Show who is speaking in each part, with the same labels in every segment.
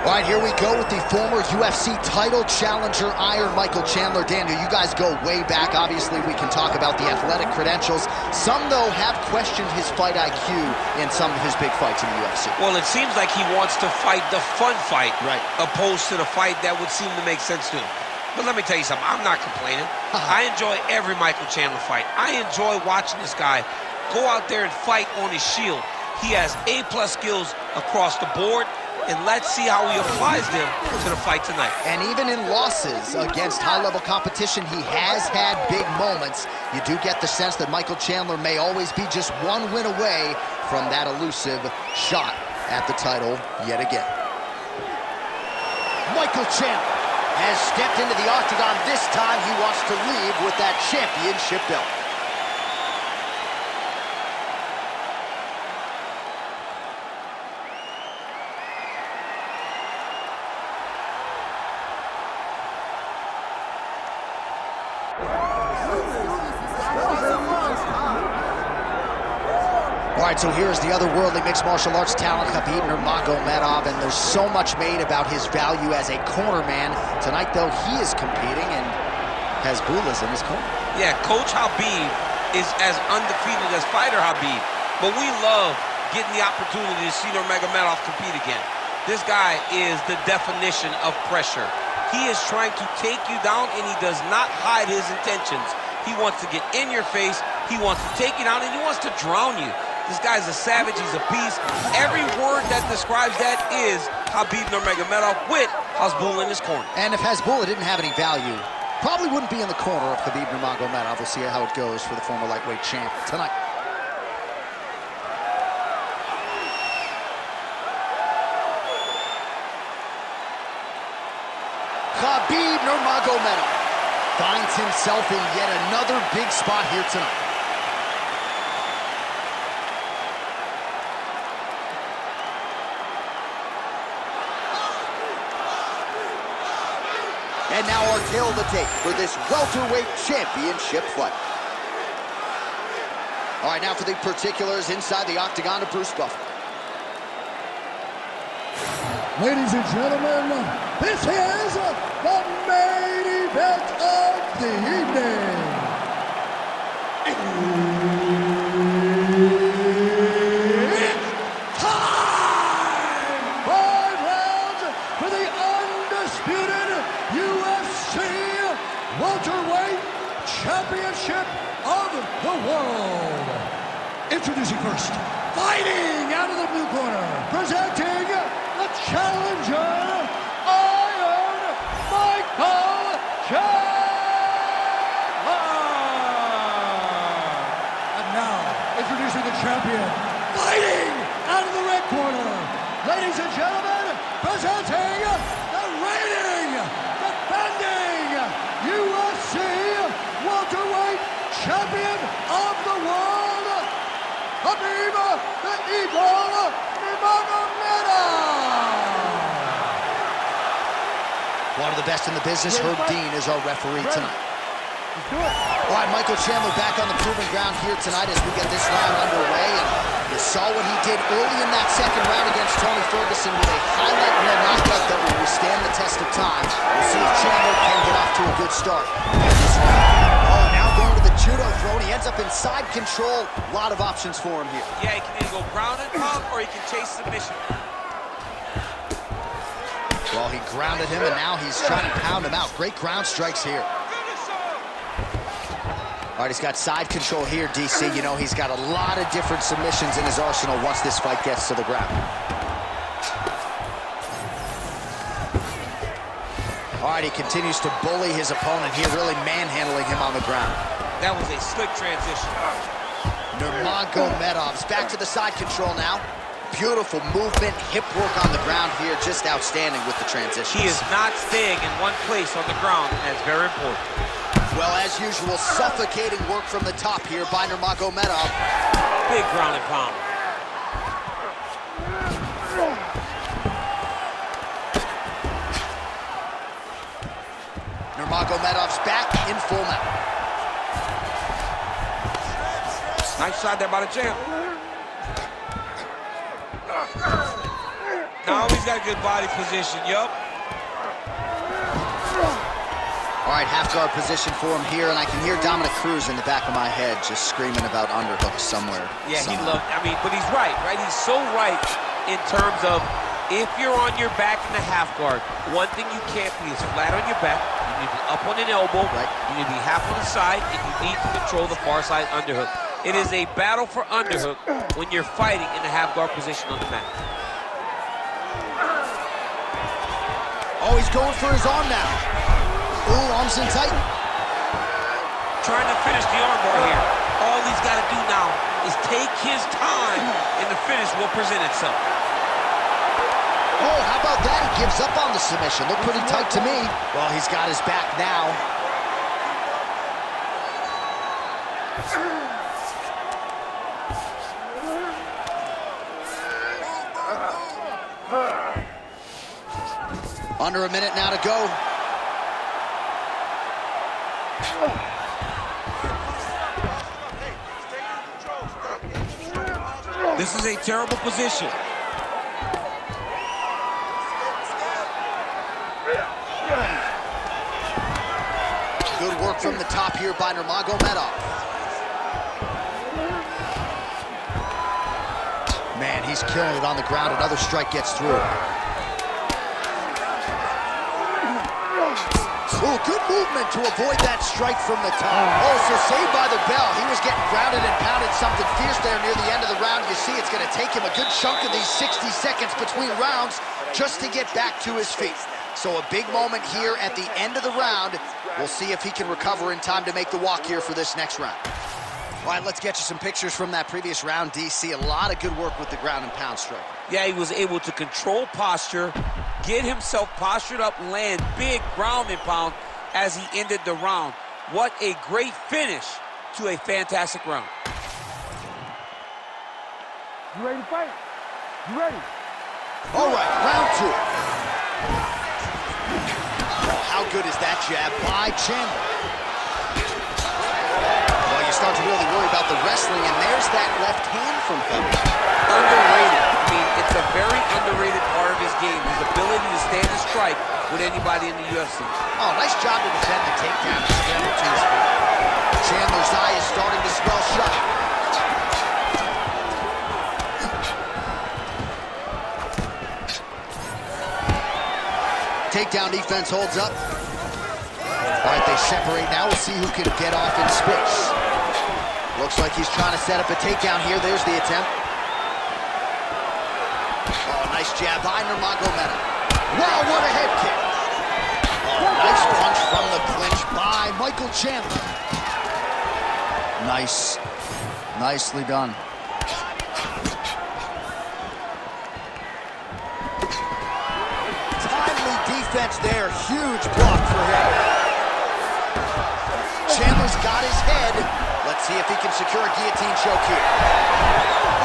Speaker 1: All right, here we go with the former UFC title challenger, Iron Michael Chandler. Daniel, you guys go way back. Obviously, we can talk about the athletic credentials. Some, though, have questioned his fight IQ in some of his big fights in the UFC.
Speaker 2: Well, it seems like he wants to fight the fun fight,
Speaker 1: right,
Speaker 2: opposed to the fight that would seem to make sense to him. But let me tell you something, I'm not complaining. I enjoy every Michael Chandler fight. I enjoy watching this guy go out there and fight on his shield. He has A+ skills across the board, and let's see how he applies them to the fight tonight.
Speaker 1: And even in losses against high-level competition, he has had big moments. You do get the sense that Michael Chandler may always be just one win away from that elusive shot at the title yet again. Michael Chandler has stepped into the octagon. This time he wants to leave with that championship belt. All right, so here's the otherworldly mixed martial arts talent, Khabib Nurmagomedov, and there's so much made about his value as a corner man. Tonight, though, he is competing, and Hezbollah's in his corner.
Speaker 2: Yeah, Coach Khabib is as undefeated as fighter Khabib, but we love getting the opportunity to see Nurmagomedov compete again. This guy is the definition of pressure. He is trying to take you down, and he does not hide his intentions. He wants to get in your face, he wants to take you down, and he wants to drown you. This guy's a savage, he's a beast. Every word that describes that is Khabib Nurmagomedov with Hezbollah in his corner.
Speaker 1: And if Hezbollah didn't have any value, probably wouldn't be in the corner of Khabib Nurmagomedov. We'll see how it goes for the former lightweight champ tonight. Khabib Nurmagomedov finds himself in yet another big spot here tonight. And now our tail of the tape for this welterweight championship fight. All right, now for the particulars inside the octagon of Bruce Buffer.
Speaker 3: Ladies and gentlemen, this is the main event of the evening. It's time! 5 rounds for the undisputed UFC welterweight championship of the world. Introducing first, fighting out of the blue corner, presenting the challenger, Iron Michael Chandler. And now, introducing the champion, fighting out of the red corner, ladies and gentlemen, presenting the reigning, defending UFC welterweight champion of the world, Khabib the Eagle Nurmagomedov.
Speaker 1: One of the best in the business, Herb Dean, is our referee tonight. All right, Michael Chandler back on the proving ground here tonight as we get this round underway. And you saw what he did early in that second round against Tony Ferguson with a highlight reel knockout that will withstand the test of time. We'll see if Chandler can get off to a good start. Oh, now going to the judo throw, and he ends up in side control. A lot of options for him here.
Speaker 2: Yeah, he can either go ground and pound, or he can chase submission.
Speaker 1: Well, he grounded him, and now he's trying to pound him out. Great ground strikes here. All right, he's got side control here, DC. You know, he's got a lot of different submissions in his arsenal once this fight gets to the ground. All right, he continues to bully his opponent here, really manhandling him on the ground.
Speaker 2: That was a slick transition.
Speaker 1: Nurmagomedov's back to the side control now. Beautiful movement, hip work on the ground here, just outstanding with the transition.
Speaker 2: He is not staying in one place on the ground, and that's very important.
Speaker 1: Well, as usual, suffocating work from the top here by Nurmagomedov.
Speaker 2: Big ground and pound.
Speaker 1: Nurmagomedov's back in full mount.
Speaker 2: Nice shot there by the champ. Now he's got a good body position, yup.
Speaker 1: All right, half guard position for him here, and I can hear Dominic Cruz in the back of my head just screaming about underhooks somewhere.
Speaker 2: Yeah, he loved, I mean, but he's right? He's so right in terms of if you're on your back in the half guard, one thing you can't be is flat on your back. You need to be up on an elbow. Right. You need to be half on the side, and you need to control the far side underhook. It is a battle for underhook when you're fighting in the half guard position on the mat.
Speaker 1: Oh, he's going for his arm now. Ooh, arms in tight.
Speaker 2: Trying to finish the armbar here. All he's got to do now is take his time, and the finish will present itself.
Speaker 1: Oh, how about that? He gives up on the submission. Looked pretty tight to me. Well, he's got his back now. Under a minute now to go.
Speaker 2: This is a terrible position.
Speaker 1: Good work from the top here by Nurmagomedov. Man, he's killing it on the ground. Another strike gets through. Ooh, good movement to avoid that strike from the top. Oh, so saved by the bell. He was getting grounded and pounded something fierce there near the end of the round. You see it's going to take him a good chunk of these 60 seconds between rounds just to get back to his feet. So a big moment here at the end of the round. We'll see if he can recover in time to make the walk here for this next round. All right, let's get you some pictures from that previous round, DC. A lot of good work with the ground and pound strike.
Speaker 2: Yeah, he was able to control posture, get himself postured up, land big ground and pound as he ended the round. What a great finish to a fantastic round.
Speaker 3: You ready to fight? You ready?
Speaker 1: All right, round two. Oh, how good is that jab by Chandler? Well, you start to really worry about the wrestling, and there's that left hand from Khabib.
Speaker 2: Underrated. I mean, it's a very underrated part of his game, his ability to stand and strike with anybody in the UFC.
Speaker 1: Oh, nice job to defend the takedown. Chandler's eye is starting to swell shut. Takedown defense holds up. All right, they separate now. We'll see who can get off in space. Looks like he's trying to set up a takedown here. There's the attempt. Oh, nice jab by Nurmagomedov. Wow, what a head kick. Oh, nice punch from the clinch by Michael Chandler. Nice. Nicely done. Timely defense there. Huge block for him. Chandler's got his head. Let's see if he can secure a guillotine choke here.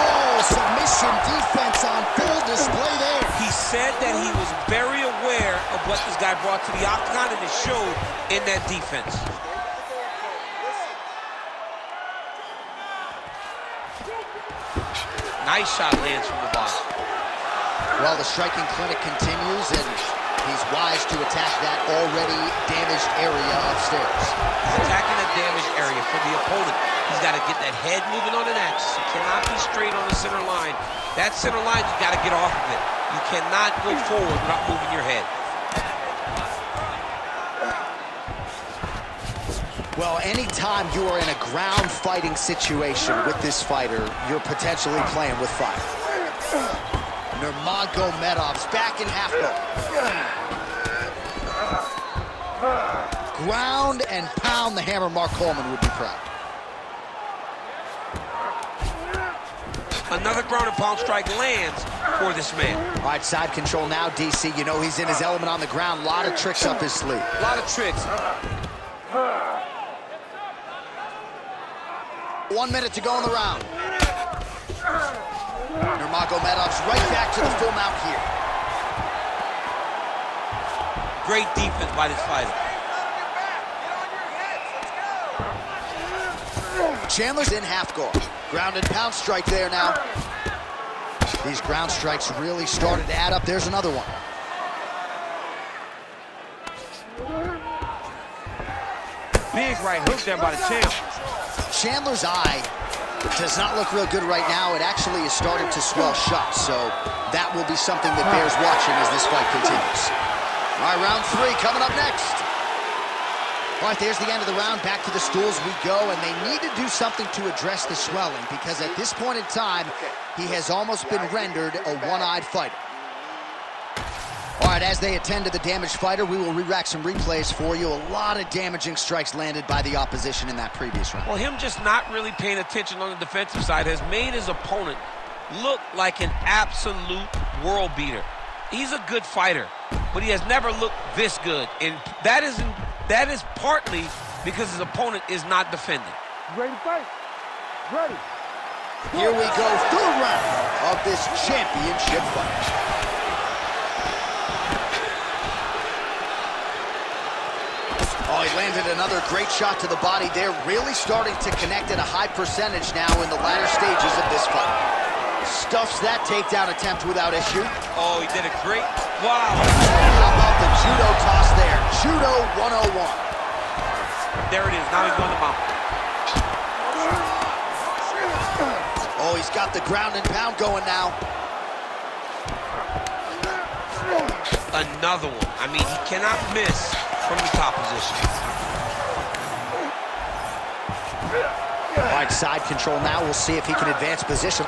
Speaker 1: Oh, submission defense on full display there.
Speaker 2: He said that he was very aware of what this guy brought to the octagon, and it showed in that defense. Nice shot lands from the bottom.
Speaker 1: Well, the striking clinic continues, and he's wise to attack that already damaged area upstairs.
Speaker 2: He's attacking the damaged area for the opponent. He's got to get that head moving on an axis. He cannot be straight on the center line. That center line, you got to get off of it. You cannot go forward without moving your head.
Speaker 1: Well, anytime you are in a ground fighting situation with this fighter, you're potentially playing with fire. Nurmagomedov's back in half guard. Ground and pound the hammer. Mark Coleman would be proud.
Speaker 2: Another ground and pound strike lands for this man.
Speaker 1: All right, side control now, DC. You know he's in his element on the ground. A lot of tricks up his sleeve.
Speaker 2: A lot of tricks.
Speaker 1: 1 minute to go in the round. Nurmagomedov's right back to the full mount here.
Speaker 2: Great defense by this fighter.
Speaker 1: Chandler's in half guard. Ground and pound strike there now. These ground strikes really started to add up. There's another one.
Speaker 2: Big right hook there by the champ.
Speaker 1: Chandler's eye does not look real good right now. It actually is starting to swell shut, so that will be something that bears watching as this fight continues. All right, round 3 coming up next. All right, there's the end of the round. Back to the stools we go, and they need to do something to address the swelling because at this point in time, he has almost been rendered a one-eyed fighter. All right, as they attend to the damaged fighter, we will re-rack some replays for you. A lot of damaging strikes landed by the opposition in that previous round.
Speaker 2: Well, him just not really paying attention on the defensive side has made his opponent look like an absolute world beater. He's a good fighter, but he has never looked this good, and that is partly because his opponent is not defending.
Speaker 3: Ready to fight? Ready.
Speaker 1: Here we go, third round of this championship fight. Oh, he landed another great shot to the body there, really starting to connect at a high percentage now in the latter stages of this fight. Stuffs that takedown attempt without issue.
Speaker 2: Oh, he did a great, wow.
Speaker 1: How about the judo toss there? Judo 101.
Speaker 2: There it is, now he's going to mount.
Speaker 1: Oh, he's got the ground and pound going now.
Speaker 2: Another one. I mean, he cannot miss from the top position.
Speaker 1: All right, side control now. We'll see if he can advance position.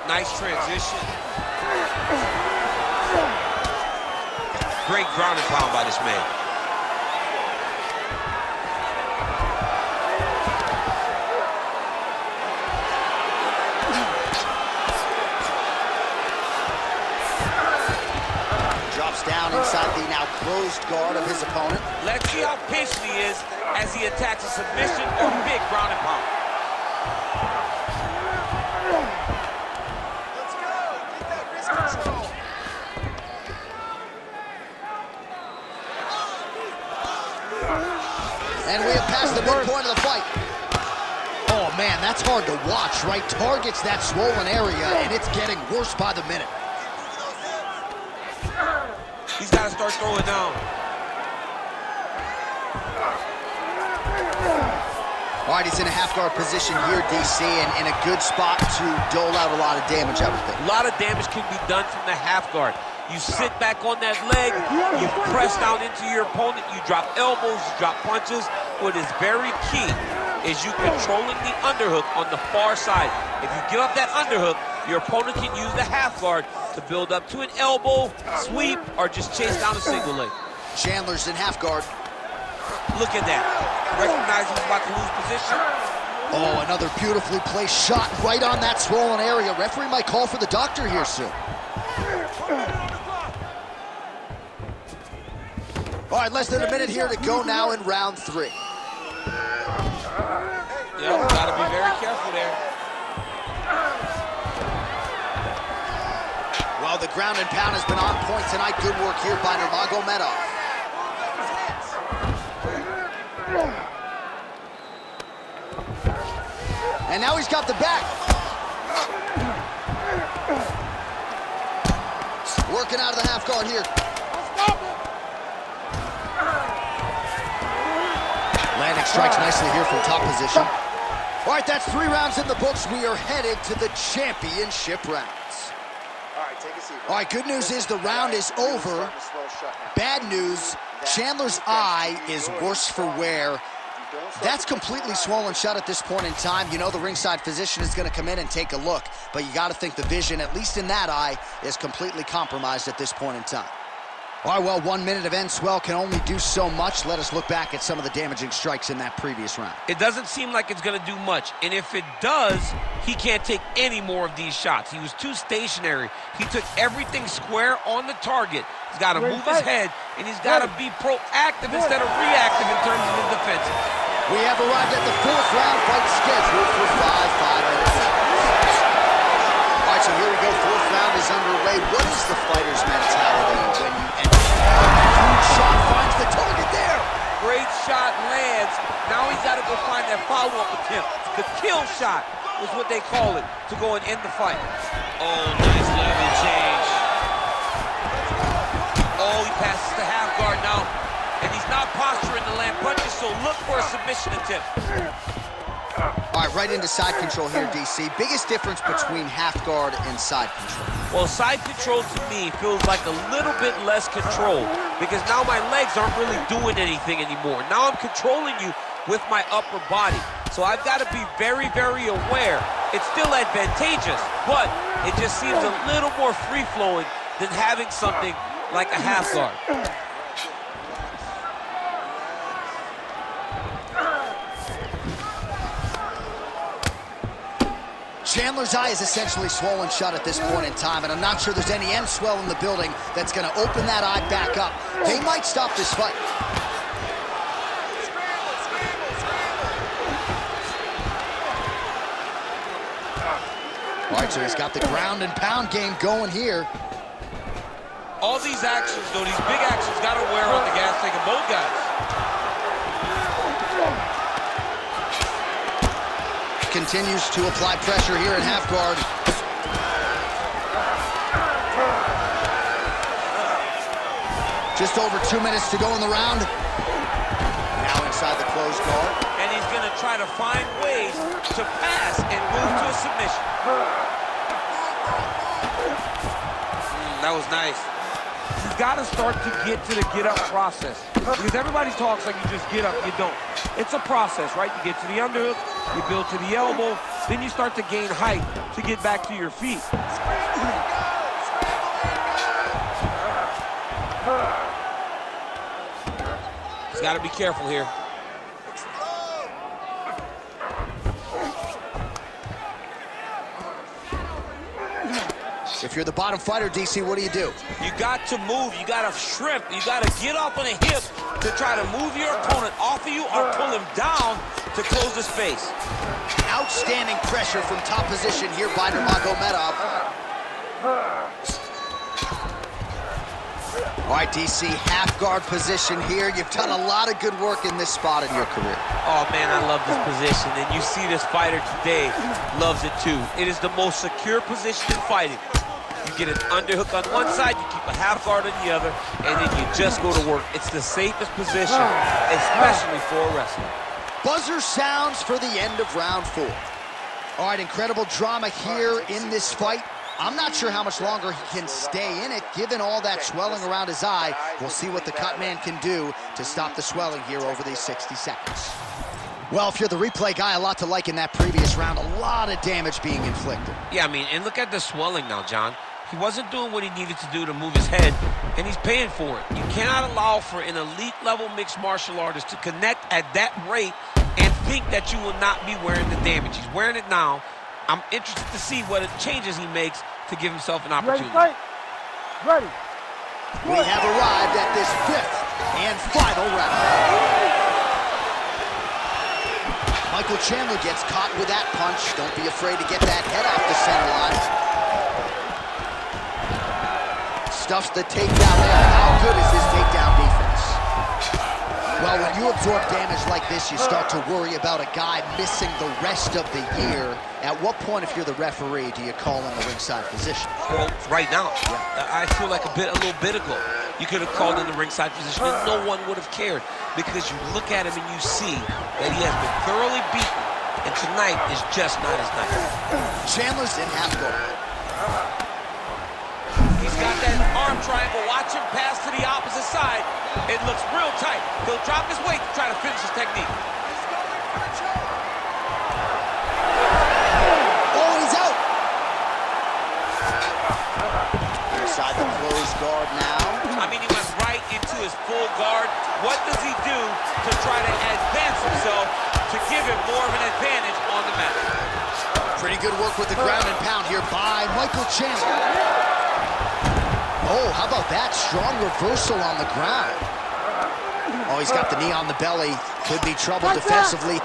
Speaker 2: Nice transition. Great ground and pound by this man.
Speaker 1: Drops down inside the now closed guard of his opponent.
Speaker 2: Let's see how patient he is as he attacks a submission or big ground and pound.
Speaker 4: Let's go. Get that wrist control.
Speaker 1: And we have passed the midpoint of the fight. Oh, man, that's hard to watch, right? Targets that swollen area, and it's getting worse by the minute.
Speaker 2: He's got to start throwing down.
Speaker 1: All right, he's in a half-guard position here, DC, and in a good spot to dole out a lot of damage, I would think.
Speaker 2: A lot of damage can be done from the half guard. You sit back on that leg, you press down into your opponent, you drop elbows, you drop punches. What is very key is you controlling the underhook on the far side. If you give up that underhook, your opponent can use the half guard to build up to an elbow, sweep, or just chase down a single leg.
Speaker 1: Chandler's in half guard.
Speaker 2: Look at that. Recognize he's about to lose position.
Speaker 1: Oh, another beautifully placed shot right on that swollen area. Referee might call for the doctor here soon. All right, less than a minute here to go now in round 3.
Speaker 2: Yeah, gotta be very careful there.
Speaker 1: Well, the ground and pound has been on point tonight. Good work here by Nurmagomedov. And now he's got the back. Working out of the half guard here. Landing strikes nicely here from top position. All right, that's 3 rounds in the books. We are headed to the championship rounds.
Speaker 4: All right, take a seat.
Speaker 1: All right, good news is the round is over. Bad news, Chandler's eye is worse for wear. That's completely swollen shut at this point in time. You know the ringside physician is going to come in and take a look, but you got to think the vision, at least in that eye, is completely compromised at this point in time. All right, well, 1 minute of end swell can only do so much. Let us look back at some of the damaging strikes in that previous round.
Speaker 2: It doesn't seem like it's going to do much, and if it does, he can't take any more of these shots. He was too stationary. He took everything square on the target. He's got to move his head, and he's got to be proactive instead of reactive in terms of his defense.
Speaker 1: We have arrived at the 4th round fight scheduled for 5-minute rounds. All right, so here we go. 4th round is underway. What is the fighter's mentality when you enter? Huge shot finds the target there.
Speaker 2: Great shot lands. Now he's got to go find that follow-up attempt. The shot is what they call it, to go and end the fight. Oh, nice level change. Oh, he passes the half guard now. And he's not posturing to land punches, so look for a submission attempt.
Speaker 1: All right, right into side control here, DC. Biggest difference between half guard and side control?
Speaker 2: Well, side control to me feels like a little bit less control because now my legs aren't really doing anything anymore. Now I'm controlling you with my upper body. So I've got to be very, very aware. It's still advantageous, but it just seems a little more free-flowing than having something like a half guard.
Speaker 1: Chandler's eye is essentially swollen shut at this point in time, and I'm not sure there's any end swell in the building that's going to open that eye back up. They might stop this fight. All right, so he's got the ground and pound game going here.
Speaker 2: All these actions, though, these big actions, got to wear on the gas tank of both guys.
Speaker 1: Continues to apply pressure here in half guard. Just over 2 minutes to go in the round. Now inside the closed guard.
Speaker 2: And he's going to try to find ways to pass and move to a submission. That was nice. He's got to start to get to the get-up process. Because everybody talks like you just get up, you don't. It's a process, right? You get to the underhook, you build to the elbow, then you start to gain height to get back to your feet. He's got to be careful here.
Speaker 1: If you're the bottom fighter, DC, what do? You
Speaker 2: got to move, you got to shrimp, you got to get up on a hip to try to move your opponent off of you or pull him down to close the space.
Speaker 1: Outstanding pressure from top position here by Nurmagomedov. All right, DC, half guard position here. You've done a lot of good work in this spot in your career.
Speaker 2: Oh, man, I love this position, and you see this fighter today loves it too. It is the most secure position in fighting. You get an underhook on one side, you keep a half guard on the other, and then you just go to work. It's the safest position, especially for a wrestler.
Speaker 1: Buzzer sounds for the end of round 4. All right, incredible drama here in this fight. I'm not sure how much longer he can stay in it, given all that swelling around his eye. We'll see what the cut man can do to stop the swelling here over these 60 seconds. Well, if you're the replay guy, a lot to like in that previous round. A lot of damage being inflicted.
Speaker 2: Yeah, I mean, and look at the swelling now, John. He wasn't doing what he needed to do to move his head, and he's paying for it. You cannot allow for an elite-level mixed martial artist to connect at that rate and think that you will not be wearing the damage. He's wearing it now. I'm interested to see what changes he makes to give himself an opportunity.
Speaker 3: Ready.
Speaker 1: We have arrived at this 5th and final round. Michael Chandler gets caught with that punch. Don't be afraid to get that head off the center line. Stuffs the takedown there. How good is his takedown defense? Well, when you absorb damage like this, you start to worry about a guy missing the rest of the year. At what point, if you're the referee, do you call in the ringside position?
Speaker 2: Well, right now, I feel like a little bit ago, you could have called in the ringside position and no one would have cared, because you look at him and you see that he has been thoroughly beaten, and tonight is just not his night.
Speaker 1: Chandler's in half guard.
Speaker 2: He's got that arm triangle. Watch him pass to the opposite side. It looks real tight. He'll drop his weight to try to finish his technique.
Speaker 1: Oh, he's out. Inside the closed guard now.
Speaker 2: I mean, he went right into his full guard. What does he do to try to advance himself to give him more of an advantage on the mat?
Speaker 1: Pretty good work with the ground and pound here by Michael Chandler. Oh, how about that? Strong reversal on the ground. Oh, he's got the knee on the belly. Could be trouble defensively.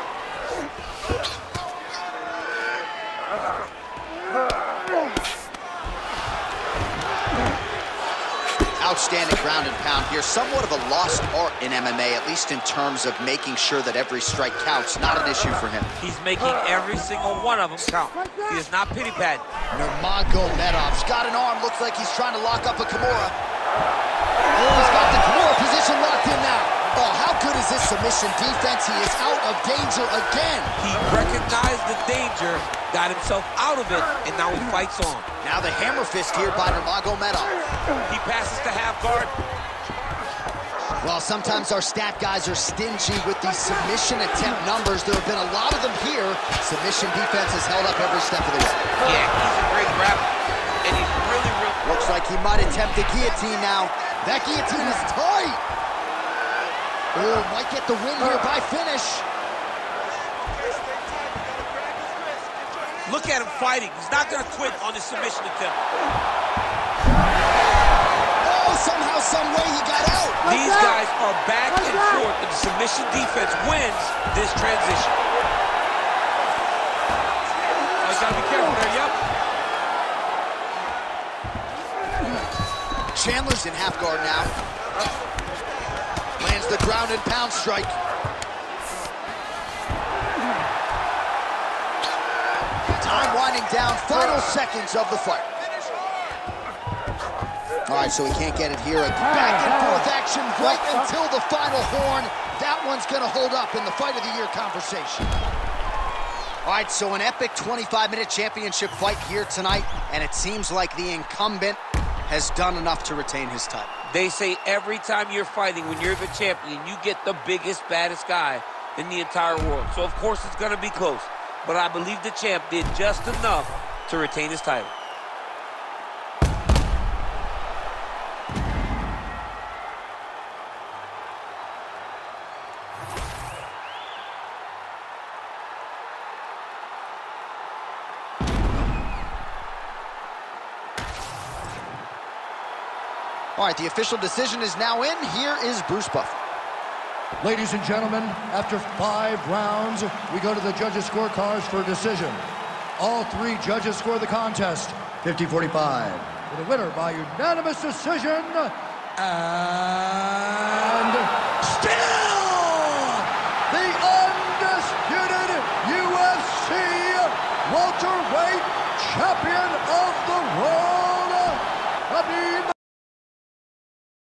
Speaker 1: Outstanding ground and pound here. Somewhat of a lost art in MMA, at least in terms of making sure that every strike counts. Not an issue for him.
Speaker 2: He's making every single one of them count. He is not pity-patting.
Speaker 1: Nurmagomedov's got an arm. Looks like he's trying to lock up a Kimura. Oh, he's got the Kimura position locked in now. Oh, how good is this submission defense? He is out of danger again.
Speaker 2: He recognized the danger, got himself out of it, and now he fights on.
Speaker 1: Now the hammer fist here by Nurmagomedov.
Speaker 2: He passes to half guard.
Speaker 1: Well, sometimes our stat guys are stingy with these submission attempt numbers. There have been a lot of them here. Submission defense has held up every step of the way.
Speaker 2: Yeah, he's a great rapper, and he's really...
Speaker 1: Looks like he might attempt the guillotine now. That guillotine is tight. Oh, might get the win here by finish.
Speaker 2: Look at him fighting. He's not going to quit on his submission attempt.
Speaker 1: Oh, somehow, some way he got out.
Speaker 2: These guys are back and forth, and the submission defense wins this transition. Oh, you got to be careful there, yep.
Speaker 1: Chandler's in half guard now. Lands the ground and pound strike. Time winding down, final seconds of the fight. All right, so he can't get it here. A back and forth action right until the final horn. That one's gonna hold up in the fight of the year conversation. All right, so an epic 25-minute championship fight here tonight, and it seems like the incumbent has done enough to retain his title.
Speaker 2: They say every time you're fighting, when you're the champion, you get the biggest, baddest guy in the entire world. So, of course, it's going to be close. But I believe the champ did just enough to retain his title.
Speaker 1: All right, the official decision is now in. Here is Bruce Buffer.
Speaker 3: Ladies and gentlemen, after 5 rounds, we go to the judges' scorecards for a decision. All 3 judges score the contest 50-45. For the winner by unanimous decision, and